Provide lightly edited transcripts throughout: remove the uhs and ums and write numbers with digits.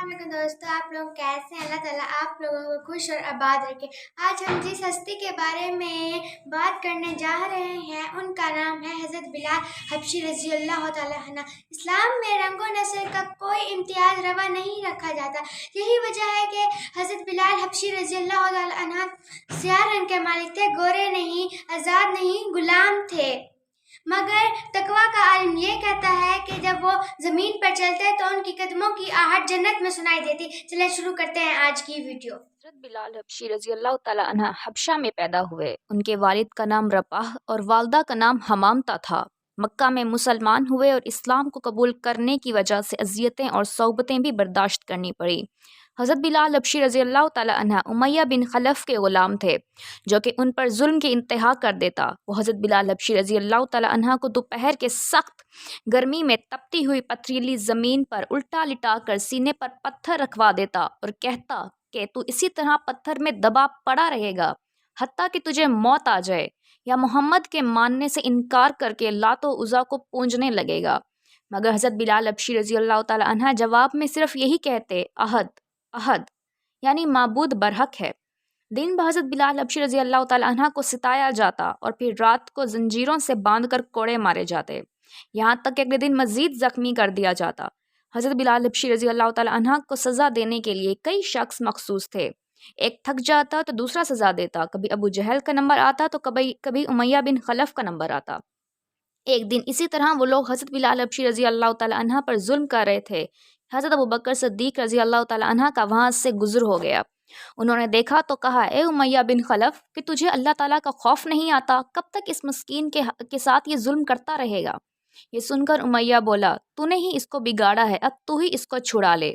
वालेकुम दोस्तों, आप लोग कैसे हैं? अल्लाह ताला आप लोगों को खुश और आबाद रखे। आज हम जिस हस्ती के बारे में बात करने जा रहे हैं उनका नाम है हज़रत बिलाल हबशी रज़ी अल्लाह ताला अन्हु। इस्लाम में रंगो नस्ल का कोई इम्तियाज रवा नहीं रखा जाता। यही वजह है कि हज़रत बिलाल हबशी रज़ी अल्लाह ताला अन्हु स्याह रंग के मालिक थे, गोरे नहीं, आज़ाद नहीं, गुलाम थे। मगर तकवा का आलिम ये कहता है कि जब वो ज़मीन पर चलते तो उनकी कदमों की आहट जन्नत में सुनाई देती। चलें शुरू करते हैं आज की वीडियो। हज़रत बिलाल हबशी रज़ी अल्लाह तआला अन्हा हबशा में पैदा हुए। उनके वालिद का नाम रपाह और वालदा का नाम हमामता था। मक्का में मुसलमान हुए और इस्लाम को कबूल करने की वजह से अजियतें और सौबतें भी बर्दाश्त करनी पड़ी। हज़रत बिलाल हबशी रज़ी अल्लाह तआला अन्हा उमैया बिन खलफ के ग़ुलाम थे जो कि उन पर जुल्म की इंतहा कर देता। वो हज़रत बिलाल हबशी रज़ी अल्लाह तआला अन्हा को दोपहर के सख्त गर्मी में तपती हुई पथरीली ज़मीन पर उल्टा लिटा कर सीने पर पत्थर रखवा देता और कहता कि तू इसी तरह पत्थर में दबा पड़ा रहेगा हत्ता कि तुझे मौत आ जाए या मोहम्मद के मानने से इनकार करके लातो उज़ा को पूजने लगेगा। मगर हज़रत बिलाल हबशी रज़ी अल्लाह तआला अन्हा जवाब में सिर्फ यही कहते, अहद अहद, यानी माबूद बरहक है। दिन भर हज़रत बिलाल हबशी रज़ी अल्लाह तआला अन्हा को सिताया जाता और फिर रात को जंजीरों से बांधकर कोड़े मारे जाते, यहाँ तक कि अगले दिन मज़ीद ज़ख्मी कर दिया जाता। हज़रत बिलाल हबशी रज़ी अल्लाह तआला अन्हा को सज़ा देने के लिए कई शख्स मखसूस थे। एक थक जाता तो दूसरा सज़ा देता, कभी अबू जहल का नंबर आता तो कभी उमैया बिन खलफ का नंबर आता। एक दिन इसी तरह वो लोग हज़रत बिलाल हबशी रज़ी अल्लाह तआला अन्हा पर जुल्म कर रहे थे। हज़रत अबू बकर सिद्दीक़ रज़ी अल्लाह तआला अन्हा का वहाँ से गुज़र हो गया। उन्होंने देखा तो कहा, ए उमैया बिन खलफ, कि तुझे अल्लाह ताला का खौफ नहीं आता? कब तक इस मस्कीन के साथ ये जुल्म करता रहेगा? ये सुनकर उमैया बोला, तूने ही इसको बिगाड़ा है, अब तू ही इसको छुड़ा ले।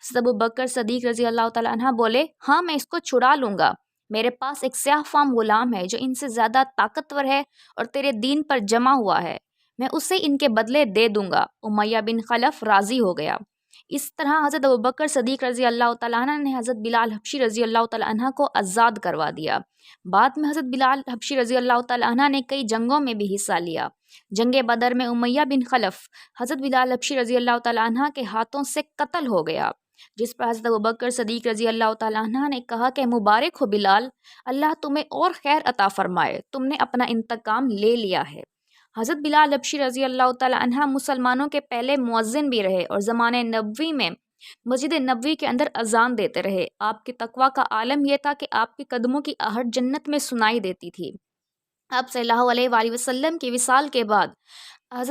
हज़रत अबू बकर सिद्दीक़ रज़ी अल्लाह तआला अन्हा बोले, हाँ मैं इसको छुड़ा लूँगा। मेरे पास एक स्याह फाम गुलाम है जो इनसे ज़्यादा ताकतवर है और तेरे दीन पर जमा हुआ है, मैं उसे इनके बदले दे दूँगा। उमैया बिन खलफ राज़ी हो गया। इस तरह हज़रत अबू बकर सिद्दीक़ रज़ी अल्लाह तआला अन्हा ने हज़रत बिलाल हबशी रज़ी अल्लाह तआला अन्हा को आज़ाद करवा दिया। बाद में हज़रत बिलाल हबशी रज़ी अल्लाह तआला अन्हा ने कई जंगों में भी हिस्सा लिया। जंग बदर में उमैया बिन खलफ हज़रत बिलाल हबशी रज़ी अल्लाह तआला अन्हा के हाथों से कत्ल हो गया, जिस पर हज़रत अबू बकर सिद्दीक़ रज़ी अल्लाह तआला अन्हा ने कहा कि मुबारक हो बिलाल, अल्लाह तुम्हें और खैर अता फ़रमाए, तुमने अपना इंतकाम ले लिया है। हज़रत बिलाल हबशी रज़ी अल्लाह तआला अन्हा मुसलमानों के पहले मुअज़्ज़िन भी रहे और ज़माने नबवी में मस्जिद नबवी के अंदर अजान देते रहे। आपके तकवा का आलम यह था कि आपके कदमों की आहट जन्नत में सुनाई देती थी। आप सल्लल्लाहु अलैहि वसल्लम के विसाल के बाद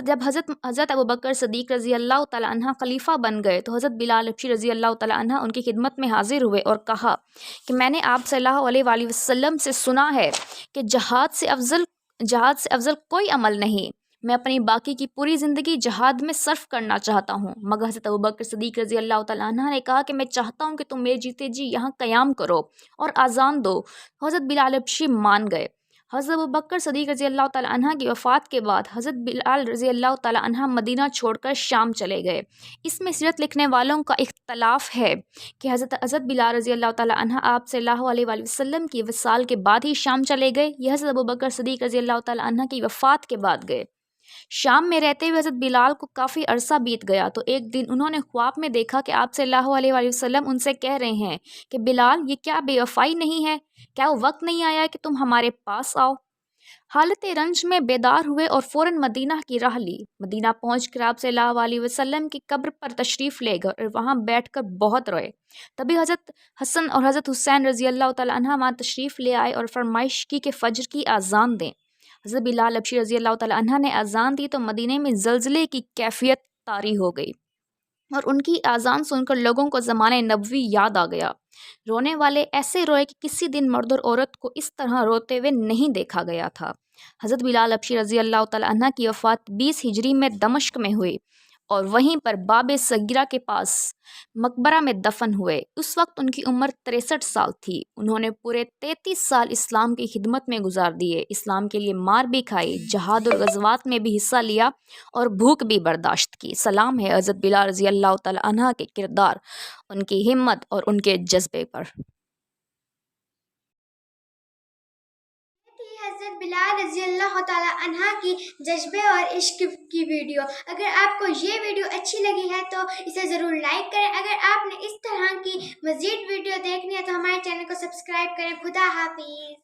जब हज़रत अबू बकर सिद्दीक़ रज़ी अल्लाह तआला अन्हा खलीफा बन गए तो हज़रत बिलाल हबशी रज़ी अल्लाह तआला अन्हा उनकी खिदमत में हाजिर हुए और कहा कि मैंने आप सल्लल्लाहु अलैहि वसल्लम से सुना है कि जहाद से अफजल कोई अमल नहीं। मैं अपनी बाकी की पूरी ज़िंदगी जहाद में सर्फ करना चाहता हूँ। मगर हज़रत अबू बकर सिद्दीक़ रज़ी अल्लाह तआला अन्हा ने कहा कि मैं चाहता हूँ कि तुम मेरे जीते जी यहाँ क़याम करो और आज़ान दो। हज़रत बिलाल हबशी मान गए। हज़रत अबू बकर सिद्दीक़ रज़ी अल्लाह तआला अन्हा की वफ़ात के बाद हज़रत बिलाल रज़ी अल्लाह तआला अन्हा मदीना छोड़कर शाम चले गए। इसमें सीरत लिखने वालों का इख्तलाफ है कि हज़रत बिलाल रज़ी अल्लाह तआला अन्हा आप सल्लल्लाहु अलैहि वसल्लम की विसाल के बाद ही शाम चले गए या हज़रत अबू बकर सिद्दीक़ रज़ी अल्लाह तआला अन्हा की वफ़ात के बाद गए। शाम में रहते हुए हज़रत बिलाल को काफ़ी अरसा बीत गया तो एक दिन उन्होंने ख्वाब में देखा कि आप सल्लल्लाहु अलैहि वसल्लम उनसे कह रहे हैं कि बिलाल, ये क्या बेवफ़ाई नहीं है? क्या वो वक्त नहीं आया कि तुम हमारे पास आओ? हालत रंज में बेदार हुए और फ़ौरन मदीना की राह ली। मदीना पहुंचकर आप सल्लल्लाहु अलैहि वसल्लम की कब्र पर तशरीफ़ ले गए और वहाँ बैठकर बहुत रोए। तभी हज़रत हसन और हज़रत हुसैन रज़ी अल्लाह तआला अन्हा वहाँ तशरीफ़ ले आए और फरमाइश की कि फ़जर की आज़ान दें। हज़रत बिलाल हबशी रज़ी अल्लाह तआला अन्हा ने आज़ान दी तो मदीने में ज़लज़ले की कैफ़ियत तारी हो गई और उनकी आज़ान सुनकर लोगों को ज़माने नबवी याद आ गया। रोने वाले ऐसे रोए कि किसी दिन मर्द और औरत को इस तरह रोते हुए नहीं देखा गया था। हज़रत बिलाल हबशी रज़ी अल्लाह तआला अन्हा की वफ़ात 20 हिजरी में दमिश्क में हुई और वहीं पर बाब सगीरा के पास मकबरा में दफन हुए। उस वक्त उनकी उम्र 63 साल थी। उन्होंने पूरे 33 साल इस्लाम की खिदमत में गुजार दिए। इस्लाम के लिए मार भी खाई, जहाद और गज़वात में भी हिस्सा लिया और भूख भी बर्दाश्त की। सलाम है हज़रत बिलाल रज़ी अल्लाह तआला अन्हा के किरदार, उनकी हिम्मत और उनके जज्बे पर। हज़रत बिलाल रज़ी अल्लाह तआला अन्हा की जज्बे और इश्क की वीडियो। अगर आपको ये वीडियो अच्छी लगी है तो इसे ज़रूर लाइक करें। अगर आपने इस मज़ीद वीडियो देखनी है तो हमारे चैनल को सब्सक्राइब करें। खुदा हाफिज़।